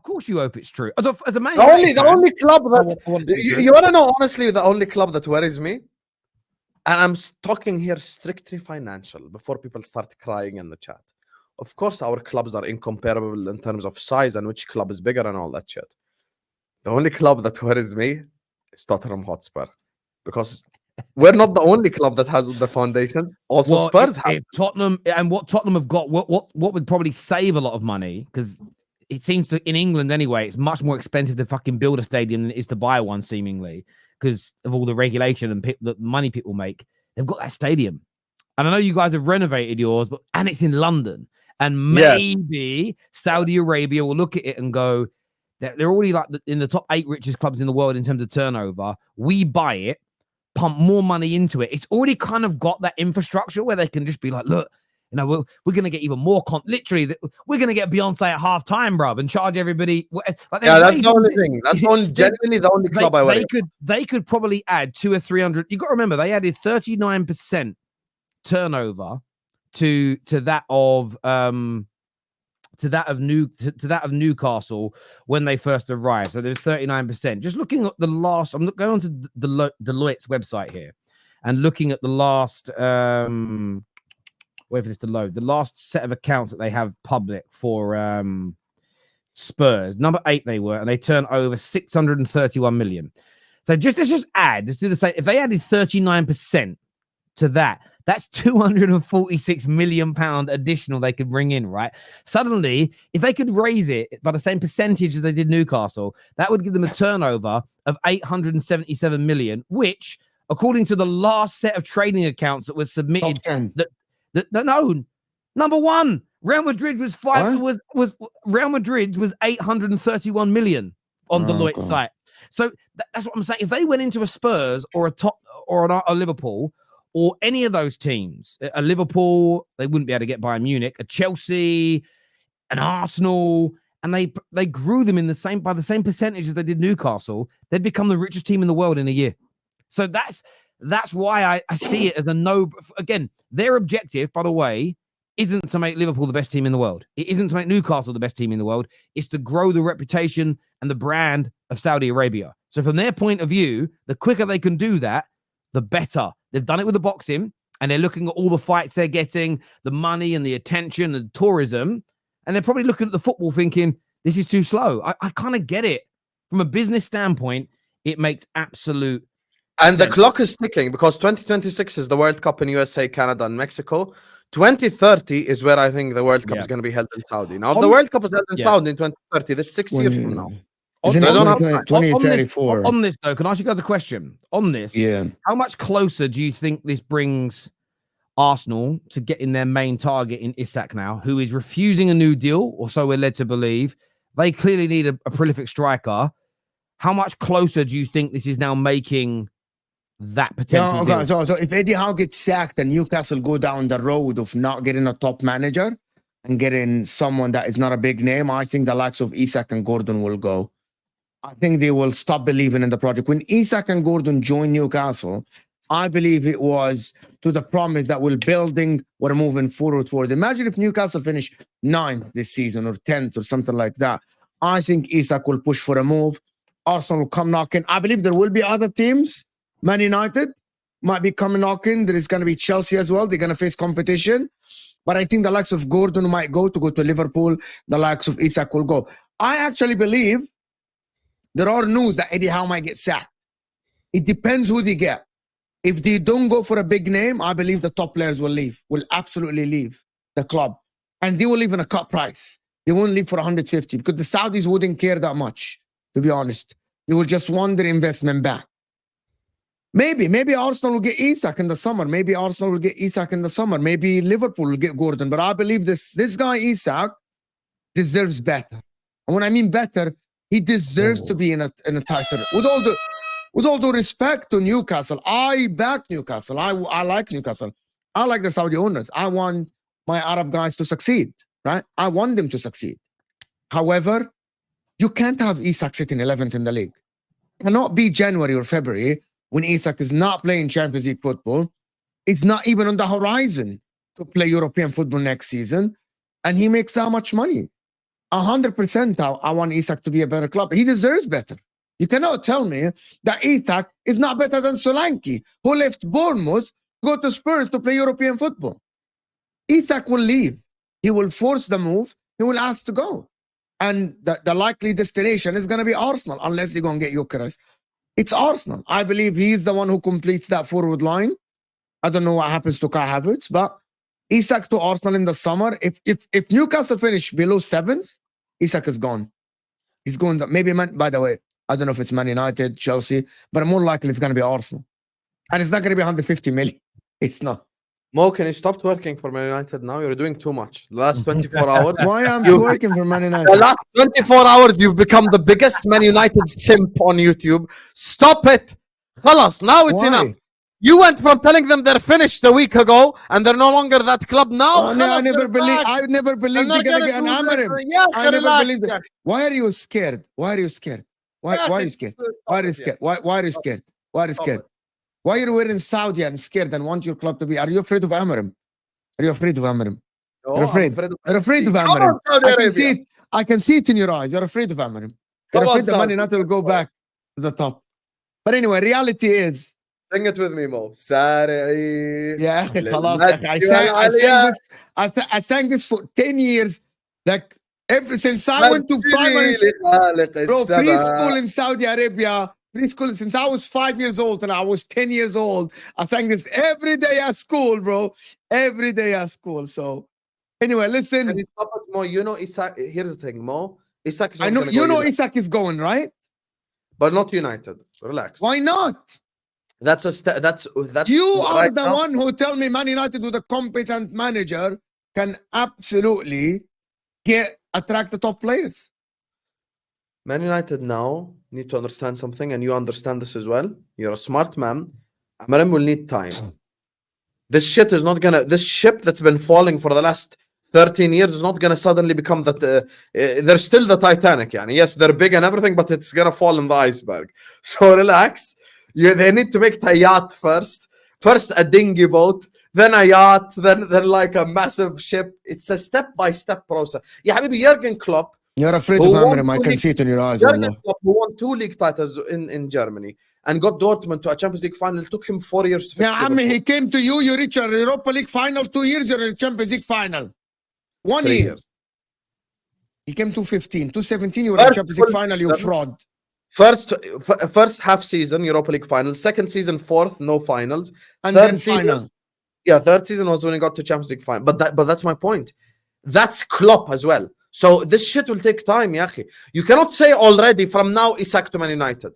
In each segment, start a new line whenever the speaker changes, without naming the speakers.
course you hope it's true. As a Man
The only club that you want to know, honestly, the only club that worries me, and I'm talking here strictly financial before people start crying in the chat. Of course, our clubs are incomparable in terms of size and which club is bigger and all that shit. The only club that worries me is Tottenham Hotspur, because we're not the only club that has the foundations. Also, Spurs have.
If Tottenham, and what Tottenham have got, what would probably save a lot of money, because it seems to, in England anyway, it's much more expensive to fucking build a stadium than it is to buy one, seemingly, because of all the regulation and the money people make. They've got that stadium. And I know you guys have renovated yours, and it's in London. And maybe Saudi Arabia will look at it and go, they're already like in the top 8 richest clubs in the world in terms of turnover. We buy it, pump more money into it. It's already kind of got that infrastructure where they can just be like, look, you know, we're going to get even more literally, we're going to get Beyonce at halftime, bruv, and charge everybody. Like,
that's the only thing. That's genuinely the only club I worry.
They could probably add 200 or 300. You got to remember, they added 39% turnover to that of Newcastle when they first arrived. So there's 39%. Just looking at the last, I'm going on to Deloitte's website here and looking at the last wait for this to load. The last set of accounts that they have public for Spurs, number 8 they were, and they turned over 631 million. So let's just add, let's do the same. If they added 39% to that, that's 246 million pound additional they could bring in, right? Suddenly, if they could raise it by the same percentage as they did Newcastle, that would give them a turnover of 877 million, which, according to the last set of trading accounts that was submitted, no, number 1, Real Madrid was Real Madrid was 831 million on Deloitte's site. So that's what I'm saying. If they went into a Spurs or a Liverpool, or any of those teams, a Liverpool, they wouldn't be able to get Bayern Munich, a Chelsea, an Arsenal, and they grew them by the same percentage as they did Newcastle, they'd become the richest team in the world in a year. So that's why I see it as a no. Again, their objective, by the way, isn't to make Liverpool the best team in the world. It isn't to make Newcastle the best team in the world. It's to grow the reputation and the brand of Saudi Arabia. So from their point of view, the quicker they can do that, the better. They've done it with the boxing, and they're looking at all the fights they're getting, the money and the attention and the tourism, and they're probably looking at the football thinking, this is too slow. I kind of get it. From a business standpoint, it makes absolute
sense. The clock is ticking, because 2026 is the World Cup in USA, Canada, and Mexico. 2030 is where I think the World Cup is going to be held in Saudi. Now, if the World Cup is held in Saudi in 2030, this is 6 years from now.
Isn't it 2034?
On this, though, can I ask you guys a question? On this, how much closer do you think this brings Arsenal to getting their main target in Isak now, who is refusing a new deal, or so we're led to believe? They clearly need a prolific striker. How much closer do you think this is now making that potential deal?
So if Eddie Howe gets sacked and Newcastle go down the road of not getting a top manager and getting someone that is not a big name, I think the likes of Isak and Gordon will go. I think they will stop believing in the project. When Isak and Gordon joined Newcastle, I believe it was to the promise that we're building, we're moving forward. Imagine if Newcastle finish 9th this season or 10th or something like that. I think Isak will push for a move. Arsenal will come knocking. I believe there will be other teams. Man United might be coming knocking. There is going to be Chelsea as well. They're going to face competition. But I think the likes of Gordon might go to Liverpool. The likes of Isak will go. I actually believe there are news that Eddie Howe might get sacked. It depends who they get. If they don't go for a big name, I believe the top players will absolutely leave the club. And they will leave in a cut price. They won't leave for 150 because the Saudis wouldn't care that much, to be honest. They will just want their investment back. Maybe Arsenal will get Isak in the summer. Maybe Liverpool will get Gordon. But I believe this guy, Isak, deserves better. And when I mean better, he deserves to be in a title. With all due respect to Newcastle, I back Newcastle. I like Newcastle. I like the Saudi owners. I want my Arab guys to succeed, right? I want them to succeed. However, you can't have Isak sitting 11th in the league. It cannot be January or February when Isak is not playing Champions League football. It's not even on the horizon to play European football next season. And he makes that much money. 100%. I want Isak to be a better club. He deserves better. You cannot tell me that Isak is not better than Solanke, who left Bournemouth to go to Spurs to play European football. Isak will leave. He will force the move. He will ask to go. And the likely destination is going to be Arsenal, unless they're going to get Gyökeres. It's Arsenal. I believe he's the one who completes that forward line. I don't know what happens to Kai Havertz, but Isak to Arsenal in the summer. If Newcastle finish below 7th, Isak is gone. He's going to, maybe, by the way, I don't know if it's Man United, Chelsea, but more likely it's going to be Arsenal. And it's not going to be 150 million. It's not.
Mo, can you stop working for Man United now? You're doing too much. The last 24 hours.
Why am I working for Man United?
The last 24 hours, you've become the biggest Man United simp on YouTube. Stop it. Khalas, now it's enough. You went from telling them they're finished a week ago and they're no longer that club now.
I never believed they're going to get an Amarim. I never believed it. Why are you scared? Why are you scared? Why are you scared? Why are you scared? Why are you scared? Why are you scared? Why are you in Saudi and scared and want your club to be? Are you afraid of Amarim? Are you afraid of Amarim? You're afraid. You're afraid of Amarim. I can see it in your eyes. You're afraid of Amarim. You're afraid that Man United will go back to the top. But anyway, reality is.
Sing it with me, Mo. Sari.
Yeah, I sang this for 10 years. Like ever since I went to primary school, bro, preschool in Saudi Arabia. Preschool since I was 5 years old and I was 10 years old. I sang this every day at school, bro. Every day at school. So anyway, listen.
Mo, you know Isak. Here's the thing, Mo. Isak is
I know you know Isak is going, right?
But not United. Relax.
Why not?
That's
you are the one who tell me Man United with a competent manager can absolutely attract the top players.
Man United now need to understand something, and you understand this as well. You're a smart man. Amarim will need time. This ship that's been falling for the last 13 years is not gonna suddenly become that. They're still the Titanic, yani. Yes, they're big and everything, but it's gonna fall in the iceberg. So relax. They need to make it a yacht first a dinghy boat, then a yacht, then like a massive ship. It's a step-by-step process. Yeah, maybe Jurgen Klopp.
You're afraid of Amarim. I can see it in your eyes.
Jurgen Klopp, who won 2 league titles in Germany and got Dortmund to a Champions League final. It took him 4 years to fix it.
He came to you. You reach a Europa League final. 2 years, you're in a Champions League final. 1 year. Years. He came 2015. 2017, you were in a Champions League final. You fraud.
First half season, Europa League final. Second season, 4th, no finals.
And third then season, final.
Yeah, third season was when he got to Champions League final. But that's my point. That's Klopp as well. So this shit will take time, Yahi. You cannot say already from now Isak to Man United.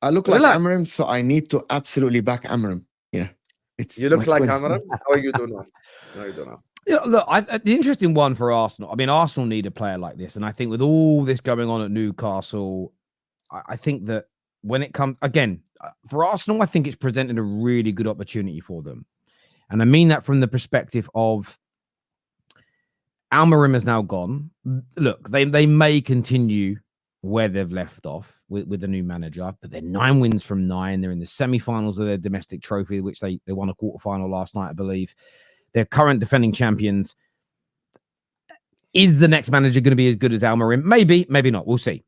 I look like Amarim, so I need to absolutely back Amarim. Yeah,
you look like Amarim. How you do now? No, you do not.
Yeah, look, the interesting one for Arsenal. I mean, Arsenal need a player like this, and I think with all this going on at Newcastle, I think that when it comes again for Arsenal, I think it's presented a really good opportunity for them, and I mean that from the perspective of Almarim is now gone. Look, they may continue where they've left off with the new manager, but they're 9 wins from 9. They're in the semi-finals of their domestic trophy, which they won a quarterfinal last night, I believe. They're current defending champions. Is the next manager going to be as good as Almarim? Maybe, maybe not. We'll see.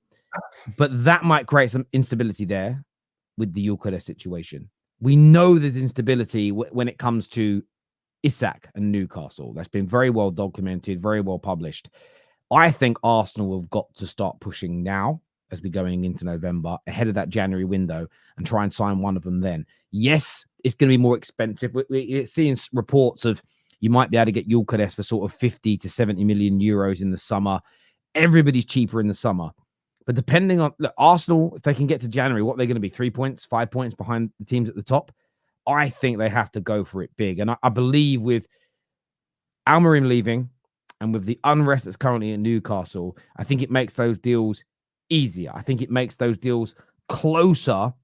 But that might create some instability there with the Gyökeres situation. We know there's instability when it comes to Isak and Newcastle. That's been very well documented, very well published. I think Arsenal have got to start pushing now as we're going into November, ahead of that January window, and try and sign one of them then. Yes, it's going to be more expensive. We're seeing reports of you might be able to get Gyökeres for sort of 50 to 70 million euros in the summer. Everybody's cheaper in the summer. But depending on Arsenal, if they can get to January, what they're going to be 3 points, 5 points behind the teams at the top. I think they have to go for it big. And I believe with Almarim leaving and with the unrest that's currently in Newcastle, I think it makes those deals easier. I think it makes those deals closer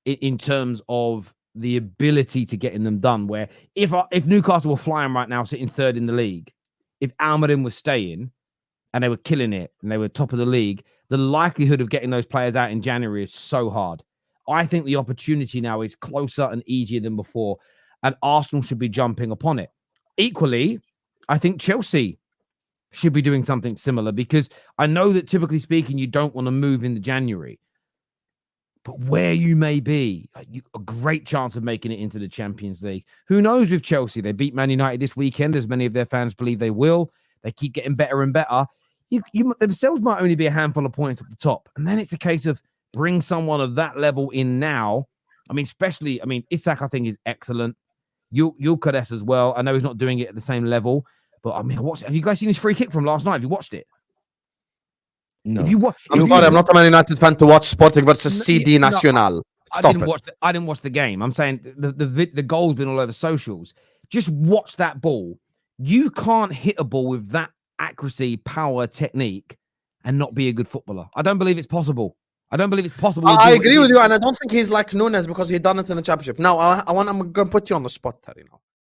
in terms of the ability to getting them done. Where if Newcastle were flying right now, sitting 3rd in the league, if Almarim was staying and they were killing it and they were top of the league, the likelihood of getting those players out in January is so hard. I think the opportunity now is closer and easier than before, and Arsenal should be jumping upon it. Equally, I think Chelsea should be doing something similar, because I know that typically speaking, you don't want to move into January. But where you may be, a great chance of making it into the Champions League. Who knows with Chelsea? They beat Man United this weekend, as many of their fans believe they will. They keep getting better and better. You themselves might only be a handful of points at the top. And then it's a case of bring someone of that level in now. Isak, I think, is excellent. Terrace as well. I know he's not doing it at the same level. But, have you guys seen his free kick from last night? Have you watched it?
No.
I'm sorry, I'm not a Man United fan to watch Sporting versus CD Nacional. Stop it.
I didn't watch the game. I'm saying the goal's been all over socials. Just watch that ball. You can't hit a ball with that accuracy, power, technique, and not be a good footballer. I don't believe it's possible. I
I agree with you, and I don't think he's like Nunes because he done it in the Championship. Now, I'm going to put you on the spot, Terry.